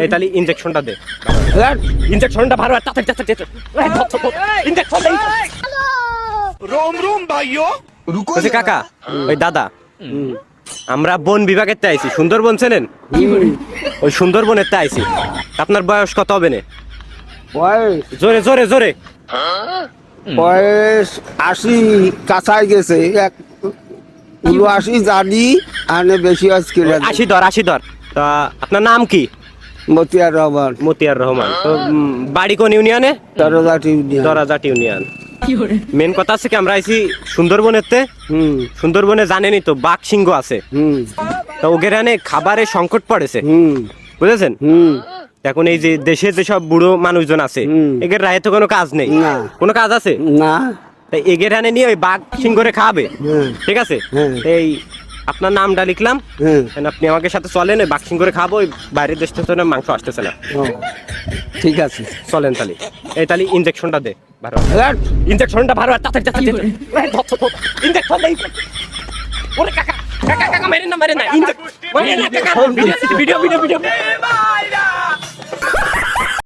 এই তাহলে ইনজেকশনটা দে। ইনজেকশনটা ভালো তাড়াতাড়ি ইনজেকশন দে। रोम रोम भाइयों रुको বলছি কাকা, ওই দাদা, আমরা বন বিভাগের তে আইছি, সুন্দরবন চেনেন? ওই সুন্দরবনের তে আইছি। আপনার বয়স কত হবে না? বয়স জোরে জোরে জোরে। বয়স 80 কাছাই গেছে, 79 জানি আনে বেশি আজকে 80 ধর। তা আপনার নাম কি? মতিয়ার রহমান মতিয়ার রহমান। তো বাড়ি কোন ইউনিয়নে? দরজাটি ইউনিয়ন। দরাজাট ইউনিয়ন। মেন কথা আছে কি, আমরা আইছি সুন্দরবনের তে। সুন্দরবনে জানেনই তো বাঘ সিংহ আছে। তো ওগেরানে খাবারের সংকট পড়েছে, বুঝেছেন? এখন এই যে দেশে যেসব বুড়ো মানুষজন আছে, এদের রায়ে তো কোনো কাজ নেই। না। কোনো কাজ আছে না, তাই এগেরানে নিয়ে ওই বাঘ সিংহরে খাবে, ঠিক আছে? এই আপনার নামটা লিখলাম, আপনি আমাকে সাথে চলেন, ওই বাঘ সিংহরে খাবো। ওই বাইরের দেশ থেকে মাংস আসতেছে না। ও, ঠিক আছে। চলেন তাহলে। এই তাহলে ইনজেকশনটা দে ভালো। ইনজেকশনটা ভালো তাড়াতাড়ি ইনজেকশন দে। ওরে কাকা কাকা কাকা মেরেন না, ইনজেকশন ভিডিও ভিডিও